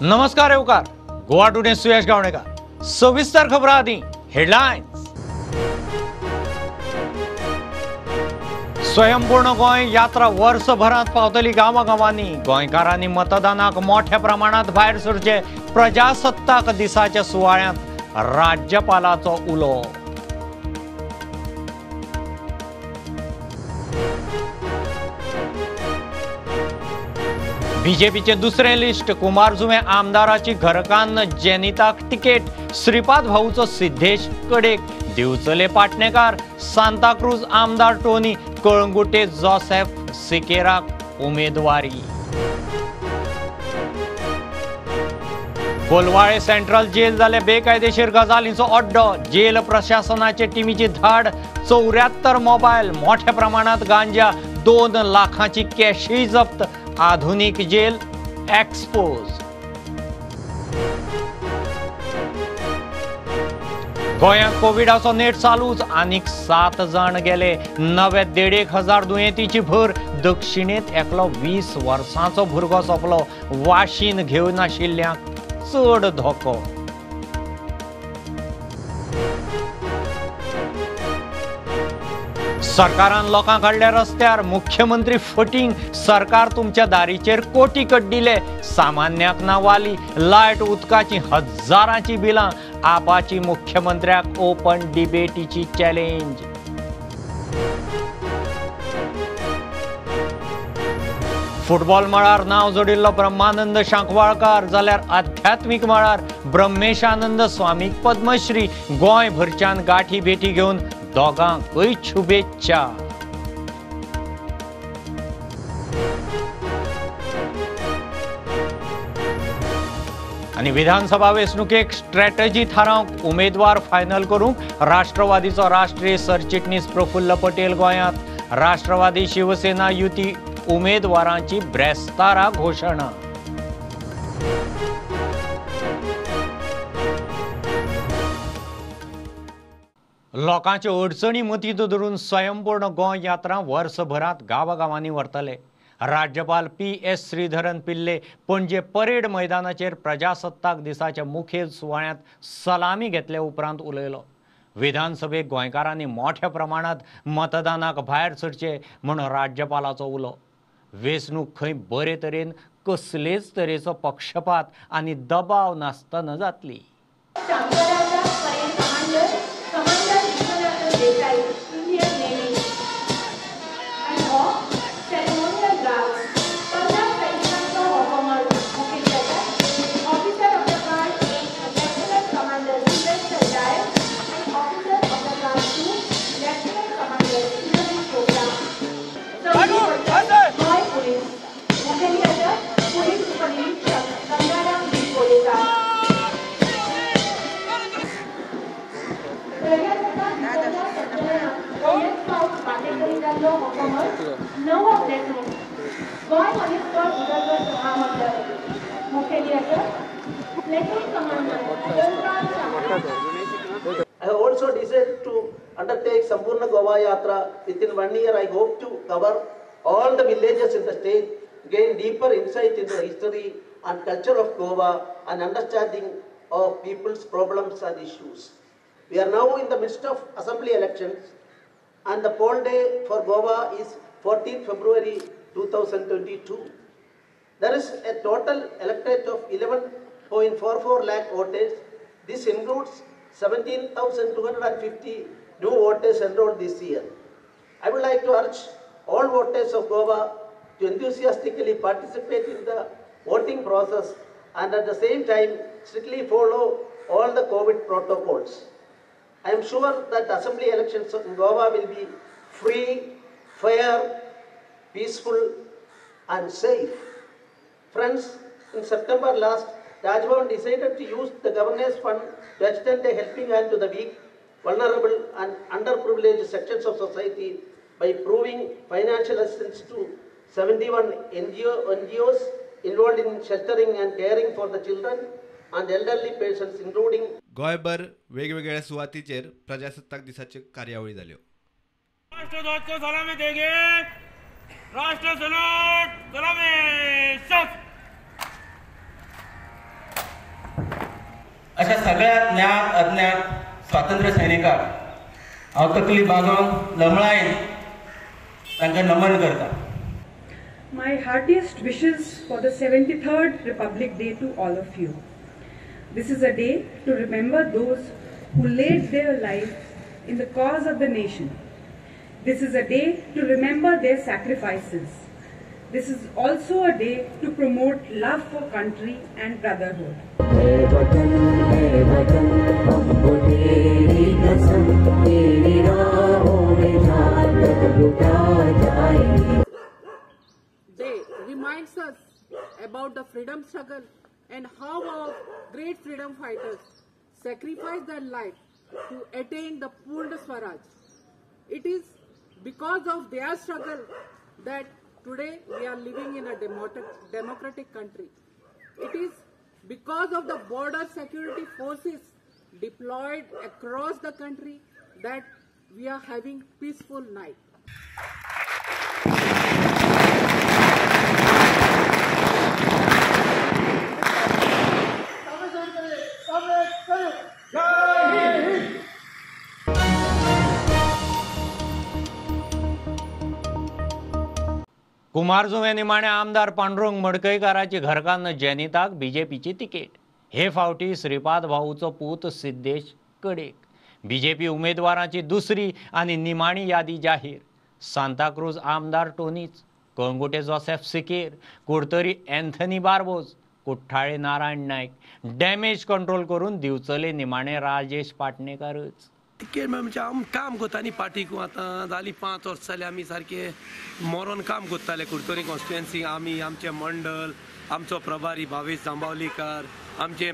नमस्कार येवकार गोवा टुडे सुयश गावणेकर सविस्तर खबरां आदी हेडलायन्स। स्वयंपूर्ण गोंय यात्रा वर्सभरात पावतली गांवांनी गोंयकारांनी मतदानाक मोठ्या प्रमाणात भायर सरचे प्रजासत्ताक दिसाच्या सुवाळ्यात राज्यपालाचो उलो। बीजेपीचे दुसरे लिस्ट कुमारजुमे आमदाराची घरकान्न जेनिताक तिकेट श्रीपाद भाऊचो सिद्धेश कडेक दिवचले पाटणेकार सांताक्रूज आमदार टोनी कळंगुटे जोसेफ सिकेराक उमेदवारी। कोलवाळे सेंट्रल जेल जाले बेकायदेशीर गजालींचो अड्डो जेल प्रशासनाचे टीमीची धाड 74 मोबाईल मोठ्या प्रमाणात गांजा 2 लाखांची कॅशही जप्त आधुनिक जेल एक्सपोज। गोंयांत कोविडाचो नेट चालूच आनीक 7 जण गेले नवे 1,500 दुयेंतीची भर दक्षिणेत एकलो 20 वर्सांचो भुरगो सोंपलो वाशीन घेवन आशिल्ल्यांक चड धोको। सरकारान लोकां काडल्या रस्त्यार मुख्यमंत्री फटींग सरकार तुमच्या दारीचेर कोटी कड्डिले सामान्याक ना वाली लायट उदकाची हजारांची बिलां आपाची मुख्यमंत्र्याक ओपन डिबेटीची चॅलेंज। फुटबॉल मळार नाव जोडिल्लो ब्रह्मानंद शांकवाळकार जाल्यार आध्यात्मिक मळार ब्रह्मेशानंद स्वामीक पद्मश्री गोंय भरच्यान गाठी भेटी घेवन दोगांकय शुभेच्छा। आनी विधानसभा वेंचणुकेक स्ट्रॅटजी थारावंक उमेदवार फायनल करूंक राष्ट्रवादीचो राष्ट्रीय सरचिटणीस प्रफुल्ल पटेल गोंयांत राष्ट्रवादी शिवसेना युती उमेदवारांची ब्रेस्तारा घोषणा। लोकांचे अडचणी मतींत धरून स्वयंपूर्ण गोंय यात्रा वर्सभरात गांवांनी व्हरतले। राज्यपाल PS श्रीधरन पिल्ले पणजे परेड मैदानाचेर प्रजासत्ताक दिसाच्या मुखेल सुवाळ्यांत सलामी घेतले उपरांत उलयलो। विधानसभेक गोंयकारांनी मोठ्या प्रमाणात मतदानाक भायर सरचे म्हूण राज्यपालाचो उलो। वेंचणूक खंय बरे तरेन कसलेच तरेचो पक्षपात आनी दबाव नासतना जातली। I have also decided to undertake Sampurna Goa Yatra. Within 1 year, I hope to cover all the villages in the state, gain deeper insight into the history and culture of Goa and understanding of people's problems and issues. We are now in the midst of assembly elections, and the poll day for Goa is 14th February 2022. There is a total electorate of 11.44 lakh voters. This includes 17,250 new voters enrolled this year. I would like to urge all voters of Goa to enthusiastically participate in the voting process and at the same time strictly follow all the COVID protocols. I am sure that assembly elections in Goa will be free, fair, peaceful and safe. Friends, in September last, Rajbhavan decided to use the Governor's Fund to extend a helping hand to the weak, vulnerable and underprivileged sections of society by proving financial assistance to 71 NGOs involved in sheltering and caring for the children and elderly patients, including गोयभर वेगवेगळ्या सुवातीचेर प्रजासत्ताक दिसाचे कार्यावळी जाल्यो। राष्ट्रध्वज को सलामी देंगे। राष्ट्र सलूट सलामी। अशा सगळ्या ज्ञात अज्ञात स्वातंत्र्य सैनिकांक हांव तकली बांदून लमळायन तांकां नमन करता. My heartiest wishes for the 73rd Republic Day to all of you. This is a day to remember those who laid their life in the cause of the nation. This is a day to remember their sacrifices. This is also a day to promote love for country and brotherhood. Day reminds us about the freedom struggle and how our great freedom fighters sacrificed their life to attain the Purna Swaraj. It is because of their struggle that today we are living in a democratic country. It is because of the border security forces deployed across the country that we are having peaceful night. कुमारजुंवे निमाणे आमदार पांडुरंग मडकईकाराची घरकान्न जैनिताक बीजेपीची ticket. हे फावटी श्रीपाद भाऊचो पूत सिद्धेश कडेक. BJP उमेदवारांची दुसरी आणि निमाणी यादी जाहीर. सांताक्रूज आमदार टोनीच, कळंगुटे जोसेफ सिकेर, कुडतरी एंथनी बार्बोज, कुठ्ठाळे नारायण नायक. डॅमेज कंट्रोल करून दिवचले निमाणे राजेश पाटणेकारच. तिकेट म्हणजे आम काम करताली पार्टीक आतां जाली 5 वर्सां जाली आमी सारके मरोन काम करताले कुडतरी कॉन्स्टिट्युएन्सी. आमी आमचे मंडल, आमचो प्रभारी भावेश जांबावलीकार, आमचे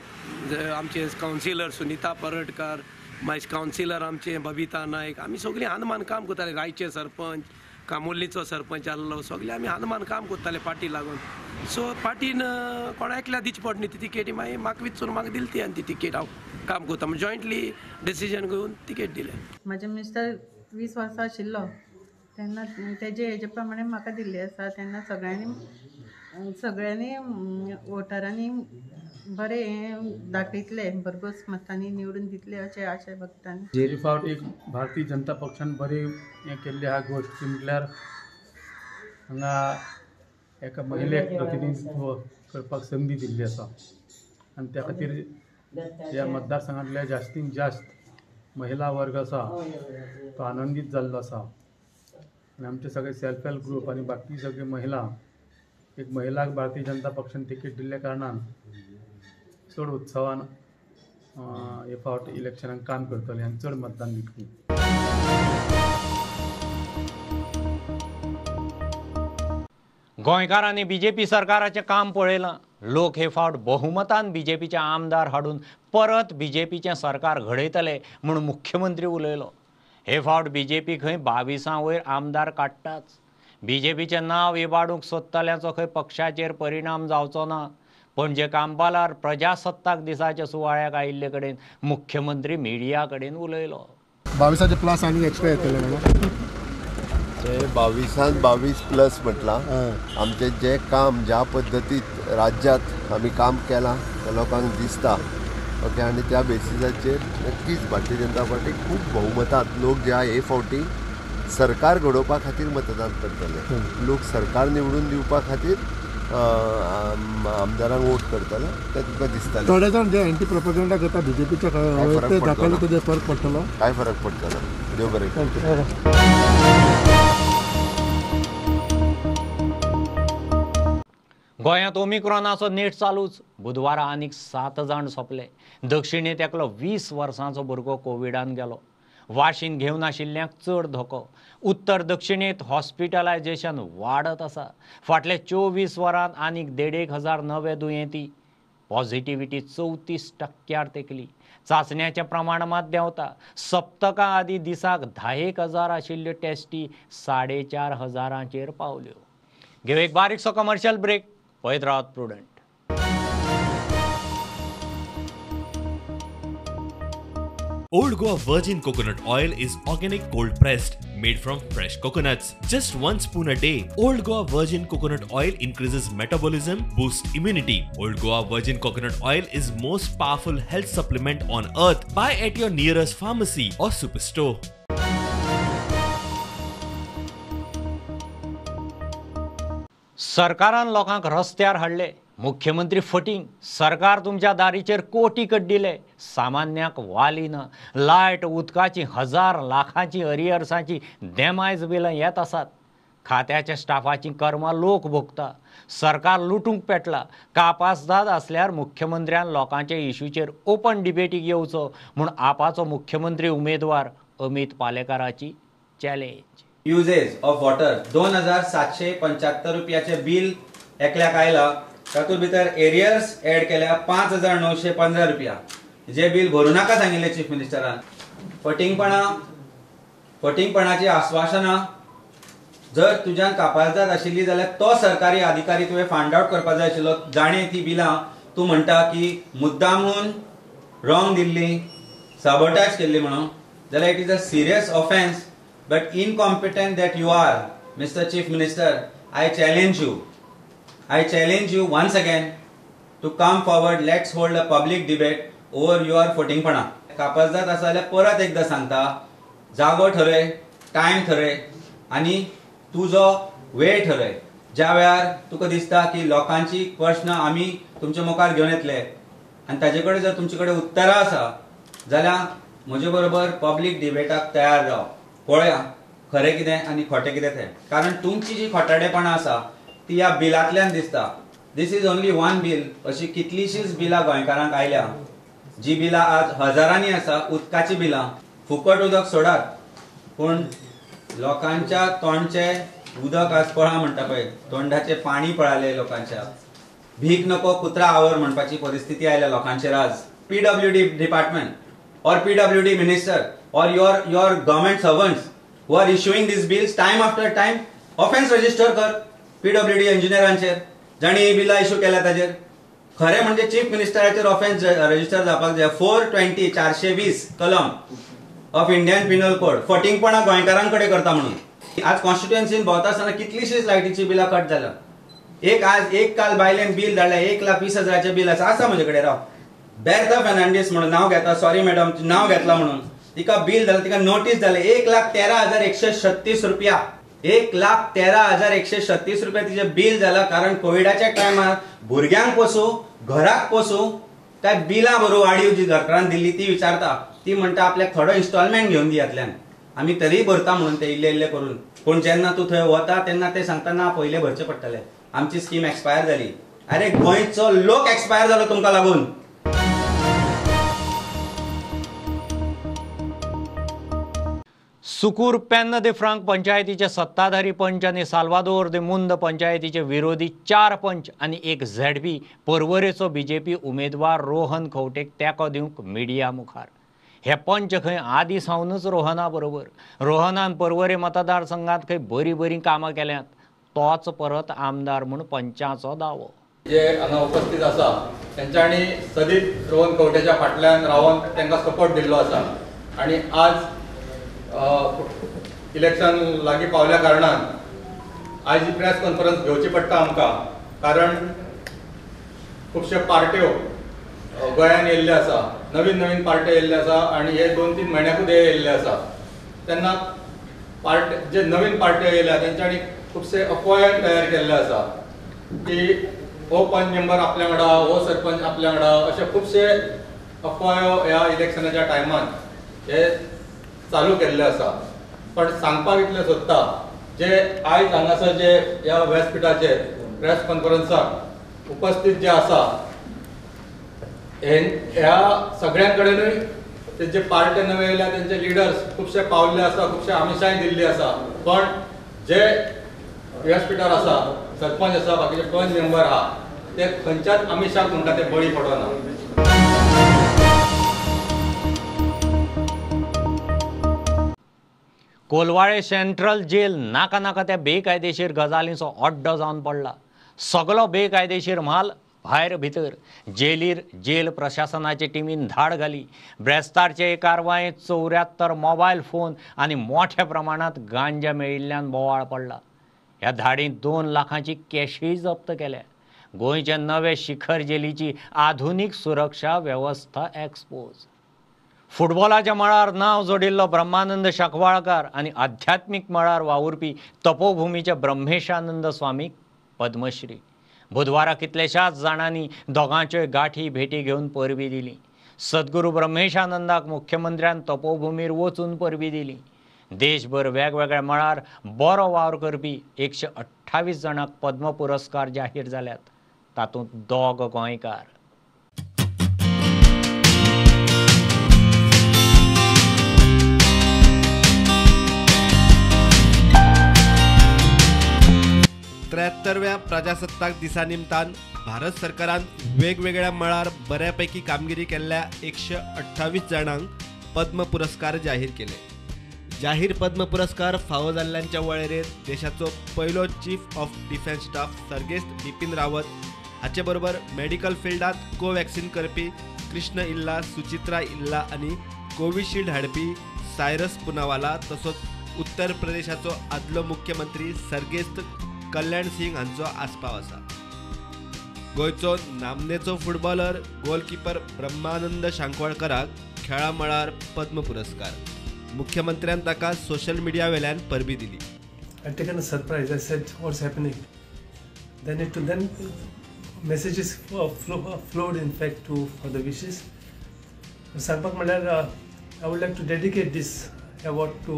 कावन्सिलर सुनीता परटकार, मागीर कावन्सिलर आमचे बबिता नायक, आमी सगळीं हनुमान काम करताले. रायचे सरपंच, कामोलीचो सरपंच आसलो, सगळे आमी हनुमान काम करताले पार्टी लागून. सो पार्टीन कोणा एकल्या दिवची पडली ती तिकेटी. मागीर म्हाका विचारून म्हाका दिली ती आनी ती तिकेट हांव काम करता. जॉयंटली डिसिजन घेवन तिकेट दिलें. म्हाजे मिस्टर 20 वर्सां आशिल्लो तेन्ना तेजे हेजे प्रमाणे म्हाका दिल्ली आसा. तेन्ना सगळ्यांनी वोटरांनी बरें हें दाखयतले, भरघोस मतांनी निवडून दितले अशें आशा भक्तान. जेरी फावट एक भारतीय जनता पक्षान बरी हें केल्ली आहा गोश्ट म्हटल्यार हांगा एका महिलेक प्रतिनिधित्व करपाक संदी दिल्ली आसा आनी त्या खातीर ह्या मतदारसंघांतले जास्तीत जास्त महिला वर्ग आसा तो आनंदीत जाल्लो आसा. आनी आमचे सगळे सेल्फ हेल्प ग्रूप आनी बाकी सगळे महिला एक महिलाक भारतीय जनता पक्षान तिकेट दिल्ल्या कारणान चड उत्सवान हे फावट इलेक्शनाक काम करतले आनी चड मतदान दितली. गोंयकारांनी बीजेपी सरकाराचें काम पळयलां. लोक हे फावट बहुमतान बीजेपीचे आमदार हाडून परत बीजेपीचें सरकार घडयतले म्हूण मुख्यमंत्री उलयलो. हे फावट बीजेपी खंय 22 वयर आमदार काडटाच. बीजेपीचें नांव इबाडूंक सोदतल्याचो खंय पक्षाचेर परिणाम जावचो ना. पणजे कांपालार प्रजासत्ताक दिसाच्या सुवाळ्याक आयिल्ले कडेन मुख्यमंत्री मिडिया कडेन उलयलो. 22 प्लस आनी एक्स्ट्रा येतले ना ते 22 प्लस म्हटलां. आमचें जें काम ज्या पद्दतीत राज्यांत आमी काम केलां तें लोकांक दिसता. ओके, आनी त्या बेसिसाचेर नक्कीच भारतीय जनता पार्टी खूब बहुमतांत लोक जे हे फावटी सरकार घडोवपा खातीर मतदान करतले. लोक सरकार निवडून दिवपा खातीर आमदारांक वोट करतले तें तुमकां दिसतलें. थोडे जाण जे एंटी प्रोपेगंडा करता बीजेपीच्या ते दाखयले तुजे फरक पडटलो. काय फरक पडटलो? देव बरें करूं. गोंयांत ओमिक्रॉनाचो नेट चालूच. बुधवारा आनीक 7 जाण सोंपले. दक्षिणेत एकलो 20 वर्सांचो भुरगो कोविडान गेलो. वाशीन घेवन आशिल्ल्यांक चड धोको. उत्तर दक्षिणेत हॉस्पिटलायजेशन वाडत आसा. फाटले 24 वरांत आनीक 1,500 नवे दुयेंती. पॉझिटिव्हिटी 34% तेकली. चाचण्याचें प्रमाण मात देंवता. सप्तकां आदीं दिसाक 10,000 आशिल्ल्यो टेस्टी 4,500चेर पावल्यो. घेव एक बारीकसो कमर्शियल ब्रेक. पळयत Rawat prudent. Old Goa Virgin Coconut Oil is organic cold pressed, made from fresh coconuts. Just 1 spoon a day. Old Goa Virgin Coconut Oil increases metabolism, boosts immunity. Old Goa Virgin Coconut Oil is most powerful health supplement on earth. Buy at your nearest pharmacy or superstore. सरकारान लोकांक रस्त्यार हाडले, मुख्यमंत्री फटींग, सरकार तुमच्या दारीचेर कोटी कड्डिले, सामान्याक वाली ना, लायट उदकाची 1000 लाखांची अरियर्साची देमायज बिलां येत आसात, खात्याच्या स्टाफाची कर्मां लोक भोगता, सरकार लुटूंक पेटला, कापासदाद असल्यार मुख्यमंत्र्यान लोकांचे इश्यूचेर ओपन डिबेटीक येवचो म्हूण आपाचो मुख्यमंत्री उमेदवार अमित पालेकाराची चॅलेंज. युजेस ऑफ वॉटर 2775 रुपयाचे बिल एकल्याक आयला, तातूंत भितर एरियर्स ऍड केल्या 5915 रुपया, जे बिल भरूं नाका सांगिल्ले चीफ मिनिस्टरान. फटींगपणाची आश्वासनां जर तुज्यान कापासदाद आशिल्ली जाल्यार तो सरकारी अधिकारी तुवें फांड आउट करपाक जाय आशिल्लो. जाणें ती बिलां तूं म्हणटा की मुद्दामून रॉंग दिल्ली, साबोटाज केल्ली म्हणून, जाल्यार it is a serious offence. But incompetent that you are, Mr. Chief Minister, I challenge you once again to come forward. Let's hold a public debate over your फटींगपणा. कापासदाद आसा जाल्यार परत एकदां सांगता, जागो ठरय, टायम ठरय आनी तुजो वेळ ठरय. ज्या वेळार तुका दिसता की लोकांची प्रश्न आमी तुमच्या मुखार घेवन येतले आनी ताजे कडेन जर तुमचे कडेन उत्तरां आसा जाल्यार म्हजे बरोबर पब्लीक डिबेटाक तयार जाव. पळया खरें कितें आनी खोटें कितें तें. कारण तुमची जी खोटाडेपणां आसा ती ह्या बिलांतल्यान दिसता. दिस इज ओन्ली वन बिल. अशी कितलीशींच बिलां गोंयकारांक आयल्या, जी बिलां आज हजारांनी आसा. उदकाची बिलां, फुकट उदक सोडात, पूण लोकांच्या तोंडचे उदक आज पळा म्हणटा पळय, तोंडाचे पाणी पळाले लोकांच्या. भीक नको कुत्रा आवर म्हणपाची परिस्थिती आयल्या लोकांचेर आज. PWD department or PWD minister or your government servants who are issuing these bills time after time, offense register कर PWD इंजिनियरांचेर, जाणी ही बिलां इश्यू केल्या ताजेर. खरें म्हणजे चीफ मिनिस्टराचेर ऑफेन्स रजिस्टर जावपाक जाय. 420 कलम ऑफ इंडियन पिनल कोड फटींगपणा गोंयकारां कडेन करता म्हणून. आज कॉन्स्टिट्युएन्सीन भोंवता आसतना कितलीशींच लायटीची बिलां कट जाल्या. एक काल बायलेन बिल धाडलें 1,20,000 बिल आसा म्हजे कडेन. राव बेर्था फेर्नांडीस म्हणून नाव घेता, सॉरी मॅडम नाव घेतला म्हणून तिका बिल जालें, तिका नोटीस जालें 1,13,136 रुपया. 1,13,136 रुपया तिचें बिल जाला. कारण कोविडाच्या टायमार भुरग्यांक पोसू, घराक पोसू, काय बिलां भरूं वाडीव जी सरकारान दिल्ली ती विचारता. ती म्हणटा आपल्याक थोडो इन्स्टॉलमेंट घेवन दियातल्यान, आमी तरी भरता म्हणून ते इल्ले करून. पूण जेन्ना तूं थंय वता तेन्ना ते सांगता ना पयले भरचे पडटले, आमची स्कीम एक्सपायर जाली. अरे गोंयचो लोक एक्सपायर जालो तुमकां लागून. सुकूर पेन्न दे फ्रांक पंचायतीचे सत्ताधारी पंच आनी साल्वादोर दे मुंद पंचायतीचे विरोधी 4 पंच आनी एक ZP पर्वरेचो BJP उमेदवार रोहन खंवटेक तेंको दिवंक मिडिया मुखार. हे पंच खंय आदी सावनच रोहना बरोबर. रोहनान पर्वरे मतदारसंघात खंय बरी कामां केल्यात, तोच परत आमदार म्हूण पंचाचो दावो. जे हांगा उपस्थित आसा तेंच्यांनी सदीत रोहन खंवटेच्या फाटल्यान रावन तांकां सपोर्ट दिल्लो आसा. आनी आज इलेक्शन लागीं पावल्या कारणान आज ही प्रेस कॉन्फरन्स घेवची पडटा आमकां. कारण खुबश्यो पार्ट्यो गोंयांत येयल्ले आसा, नवीन पार्ट्यो येयल्ले आसा आनी हे 2-3 म्हयन्याकूच येयल्ले आसा. तेन्ना जे नवीन पार्ट्यो येयल्या तेंच्यांनी खुबशे अफवाय तयार केल्ले आसा की हो पंच मेंबर आपल्या वांगडा, हो सरपंच आपल्या वांगडा, अशे खुबशे अफवायो ह्या इलेक्शनाच्या टायमान हे चालू केल्ले आसा. पण सांगपाक इतलें सोदता, जे आयज हांगासर जे ह्या व्यासपीठाचेर प्रेस कॉन्फरन्साक उपस्थित जे आसा ह्या सगळ्यां कडेनूय तेंचे पार्टे नवे येयल्या, तेंचे लिडर्स खुबशे पावल्ले आसा, खुबशे आमिशाय दिल्ली आसा. पण जे व्यासपीठार आसा, सरपंच आसा, बाकीचे पंच मेंबर आहा, ते खंयच्याच आमिशाक म्हणटा ते बळी पडना. कोलवाळे सेंट्रल जेल नाका त्या बेकायदेशीर गजालींचो अड्डो जावन पडला. सगळो बेकायदेशीर माल भायर भितर जेलीर जेल प्रशासनाचे टिमीन धाड घाली. ब्रेस्तारचे कारवायेंत 74 मोबायल फोन आनी मोठ्या प्रमाणात गांजा मेळिल्ल्यान बोवाळ पडला. ह्या धाडींत 2 लाखांची कॅशय जप्त केल्या. गोंयचे नवे शिखर जेलीची आधुनीक सुरक्षा वेवस्था एक्सपोज. फुटबॉलाच्या मळार नांव जोडिल्लो ब्रह्मानंद शकवाळकार आनी आध्यात्मीक मळार वावुरपी तपोभुमीचे ब्रह्मेशानंद स्वामीक पद्मश्री. बुधवारा कितल्याशाच जाणांनी दोगांच्योय गाठी भेटी घेवन परबी दिली. सद्गुरू ब्रह्मेशानंदाक मुख्यमंत्र्यान तपोभुमीर वचून परबी दिली. देशभर वेगवेगळ्या मळार बरो वावर करपी 128 जाणांक पद्म पुरस्कार जाहीर जाल्यात. तातूंत 2 गोंयकार. त्र्याहत्तरव्या प्रजासत्ताक दिसा निमतान भारत सरकारान वेगवेगळ्या मळार बऱ्यापैकी कामगिरी केल्ल्या 128 जाणांक पद्म पुरस्कार जाहीर केले. जाहीर पद्म पुरस्कार फावो जाल्ल्यांच्या वळेरेंत देशाचो पयलो चीफ ऑफ डिफेन्स स्टाफ सर्गेस्त बिपीन रावत हाचे बरोबर मेडिकल फिल्डांत कोव्हॅक्सिन करपी कृष्ण इल्ला, सुचित्रा इल्ला आनी कोविशिल्ड हाडपी सायरस पुनावाला तसोच उत्तर प्रदेशाचो आदलो मुख्यमंत्री सर्गेस्त कल्याण सिंग हांचो आस्पाव आसा. गोंयचो नामनेचो फुटबॉलर गोलकीपर ब्रह्मानंद शांकवाळकाराक खेळा मळार पद्म पुरस्कार. मुख्यमंत्र्यान ताका सोशल मिडिया वेल्यान परबी दिली. I taken a surprise. I said, "What's happening?" Then messages flowed in fact for the wishes. सांगपाक म्हळ्यार I would like to dedicate this award to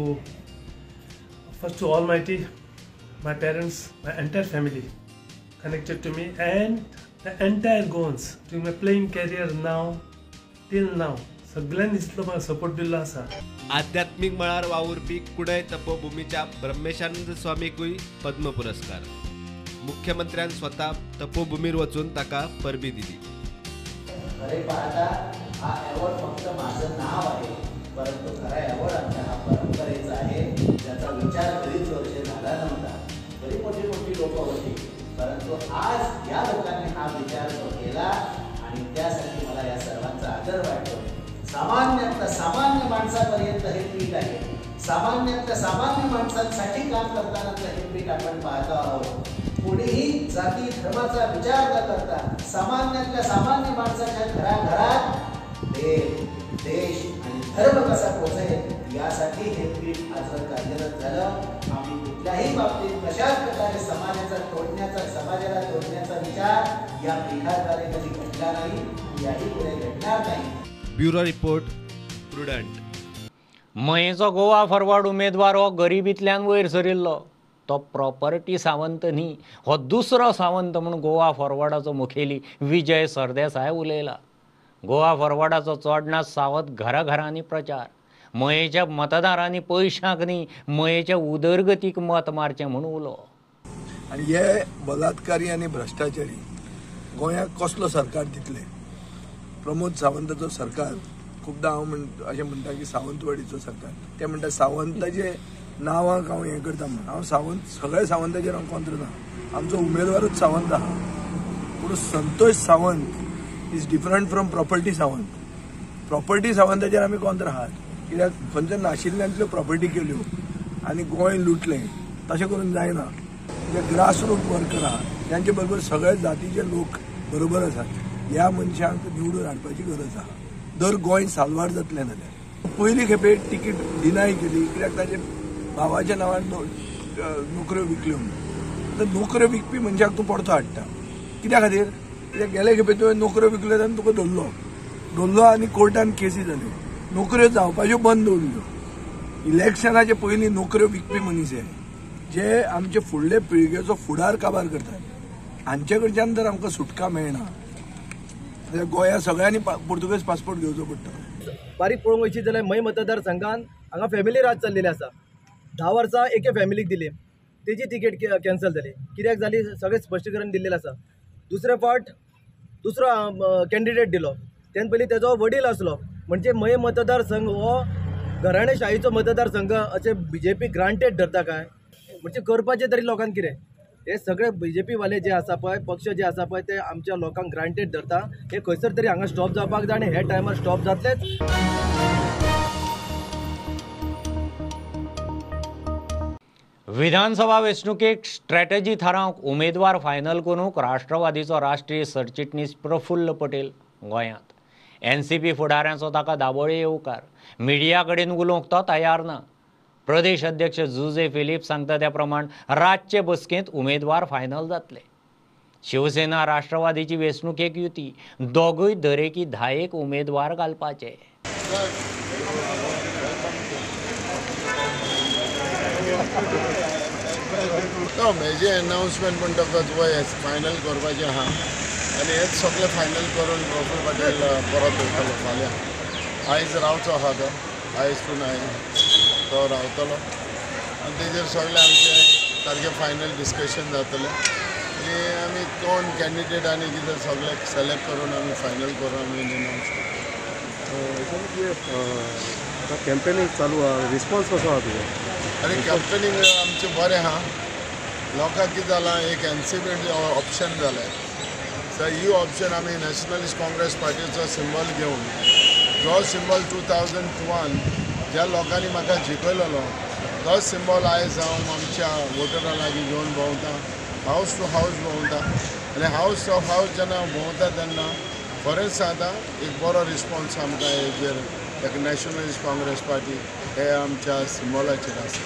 first to Almighty, my parents, my entire family connected to me, and the entire Goans during my playing career now till now. सगळ्यांनी इतलो म्हाका support दिल्लो आसा. आध्यात्मिक मळार वावुरपी कुडय तपोभुमीच्या ब्रह्मेशानंद स्वामीकूय पद्म पुरस्कार. मुख्यमंत्र्यान स्वता तपोभुमीर वचून ताका परबी दिली. खरे पाहता हा अवॉर्ड फक्त माझं नाव आहे, परंतु खरा अवॉर्ड आमच्या हा परंपरेचा आहे, ज्याचा विचार बरीच वर्षे झाला नव्हता. बरी मोठी मोठी लोक होती, परंतु आज या लोकांनी हा विचार केला आणि त्यासाठी मला या सर्वांचा आदर वाटतो. सामान्यातल्या सामान्य माणसापर्यंत हे पीठ आहे. सामान्यातल्या सामान्य माणसांसाठी काम करताना हे पीठ आपण पाहतो आहोत. कोणीही जाती धर्माचा विचार न करता सामान्यातल्या सामान्य माणसाच्या घराघरात देश आणि धर्म कसा पोचेल यासाठी हे पीठ आज कार्यरत झालं. आम्ही कुठल्याही बाबतीत कशाच प्रकारे समाजाला तोडण्याचा विचार या पीठाद्वारे कधी घडला नाही, याही पुढे घडणार नाही. Bureau report Prudent. मयेचो गोवा फॉरवर्ड उमेदवार हो गरिबींतल्यान वयर सरिल्लो. तो प्रॉपर्टी सावंत न्ही, हो दुसरो सावंत म्हणून गोवा फॉरवर्डाचो मुखेली विजय सरदेसाय उलयला. गोवा फॉरवर्डाचो चोडनाच सावंत घराघरांनी प्रचार. मयेच्या मतदारांनी पयशांक न्ही, मयेच्या उदरगतीक मत मारचें म्हणून उलो. आनी हे बलात्कारी आनी भ्रश्टाचारी गोंयाक कसलो सरकार दितले? प्रमोद सावंताचो सरकार. खुबदा हांव अशें म्हणटा की सावंतवाडीचो सरकार. ते म्हणटा सावंताचे नांवाक हांव हें करता म्हणून. हांव सावंत सगळ्या सावंताचेर हांव कोंत्र ना. आमचो उमेदवारूच सावंत आहा. पूण Santosh Sawant is different from property Sawant. Property सावंताचेर आमी कोंत्र आहात, कित्याक खंयच्या नाशिल्ल्यांतल्यो प्रॉपर्टी केल्यो आनी गोंय लुटलें. तशें करून जायना. जे ग्रासरूट वर्कर आहात त्यांचे बरोबर सगळे जातीचे लोक बरोबर आसात. ह्या मनशांक निवडून हाडपाची गरज आहा. दर गोंय साल्वार जातलें जाल्यार. पयली खेपे तिकीट डिनाय केली कित्याक ताचे भावाच्या नांवार नोकऱ्यो विकल्यो म्हणून. आतां नोकऱ्यो विकपी मनशाक तूं परतो हाडटा कित्या खातीर? कित्याक गेले खेपे तुवें नोकऱ्यो विकल्यो तेन्ना तुका धरलो आनी कोर्टान केसी जाल्यो. नोकऱ्यो जावपाच्यो बंद दवरल्यो. इलेक्शनाचे पयलीं नोकऱ्यो विकपी मनीस हे जे आमचे फुडले पिळगेचो फुडार काबार करतात, हांचे कडच्यान जर आमकां सुटका मेळना जाल्यार गोंया सगळ्यांनी पोर्तुगेज पासपोर्ट घेवचो पडटा. बारीक पळोवंक वयची जाल्यार मय मतदारसंघान हांगा फॅमिली राज चल्लेले आसा. 10 वर्सां एके फॅमिलीक दिली, तेजी तिकेट कॅन्सल जाली. कित्याक जाली सगळें स्पश्टीकरण दिल्लें आसा. दुसरे फावट दुसरो कॅन्डिडेट दिलो, तेन्ना पयलीं तेजो वडील आसलो. म्हणजे मय मतदारसंघ हो घराणेशाहीचो मतदारसंघ अशें BJP ग्रांटेड धरता काय? म्हणजे करपाचें तरी लोकांक कितें? हे सगळे BJP वाले जे आसा पळय पक्ष जे आसा पळय ते आमच्या लोकांक ग्रांटेड धरता हे खंयसर तरी हांगा स्टॉप जावपाक जाय आनी हे टायमार स्टॉप जातलेच. विधानसभा वेंचणुकेक स्ट्रॅटेजी थारावंक उमेदवार फायनल करूंक राष्ट्रवादीचो राष्ट्रीय सरचिटणीस प्रफुल्ल पटेल गोंयांत. NCP फुडाऱ्यांचो ताका दाबोळे येवकार. मिडिया कडेन उलोवंक तो तयार ना. प्रदेश अध्यक्ष जुजे फिलिप सांगता त्या प्रमाण रातचे बसकेंत उमेदवार फायनल जातले. शिवसेना राष्ट्रवादीची वेंचणुकेक युती दोगूय दरेकी 10 उमेदवार घालपाचे. हेजे अनाउन्समेंट म्हणटकच वय फायनल करपाचें आहा आनी हेच सगळें फायनल करून प्रफुल्ल पटेल परत वयतलो फाल्यां. आयज रावचो आहा तो, आयज टू नायट तो रावतलो आनी तेजेर सगळें आमचें सारकें फायनल डिस्कशन जातलें आनी आमी कोण कॅन्डिडेट आनी कितें सगळें सिलेक्ट करून आमी फायनल करून आमी अनाउन्स करता. कॅम्पेनींग चालू आहा, रिस्पॉन्स कसो आहा तुजो? आनी कॅम्पेनींग आमचें बरें आहा. लोकांक कितें जालां एक NCP ऑप्शन जालें सो ही ऑप्शन आमी नॅशनलिस्ट काँग्रेस पार्टीचो सिंबल घेवन जो सिंबल 2001 ज्या लोकांनी म्हाका जिखयलेलो तो सिंबल आयज हांव आमच्या वोटरां लागीं घेवन भोंवता, हावस टू हावस भोंवता आनी हावस टू हावस जेन्ना भोंवता तेन्ना खरेंच सांगता एक बरो रिस्पॉन्स आमकां हेजेर एक नॅशनलिस्ट काँग्रेस पार्टी हे आमच्या सिंबलाचेर आसा.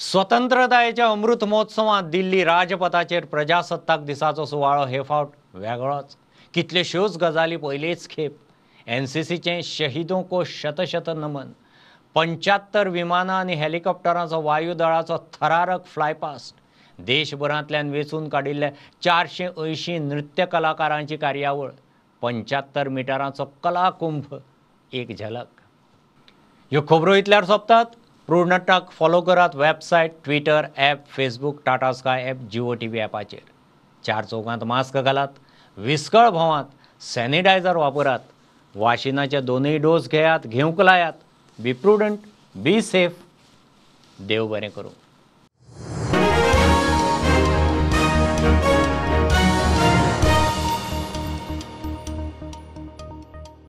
स्वतंत्रतायेच्या अमृत महोत्सवात दिल्ली राजपथाचेर प्रजासत्ताक दिसाचो सुवाळो हे फावट वेगळोच. कितल्योश्योच गजाली पयलेच खेप. NCCचें शहिदों को शतशत नमन. 75 विमानां आनी हेलिकॉप्टरांचो वायुदळाचो थरारक फ्लायपास्ट. देशभरांतल्यान वेंचून काडिल्ल्या 480 नृत्य कलाकारांची कार्यावळ. 75 मिटरांचो कला कुंभ. एक झलक. ह्यो खबरो इतल्यार सोंपतात. प्रूडनटाक फॉलो करात website, Twitter, app, Facebook, Tata Sky app, Jio TV ॲपाचेर. 4 चौगांत मास्क घालात, विस्कळ भोंवात, सॅनिटायझर वापरात, वाशिनाचे 2 डोस घेयात, घेवंक लायात. बी प्रुडंट, बी सेफ. देव बरें करूं.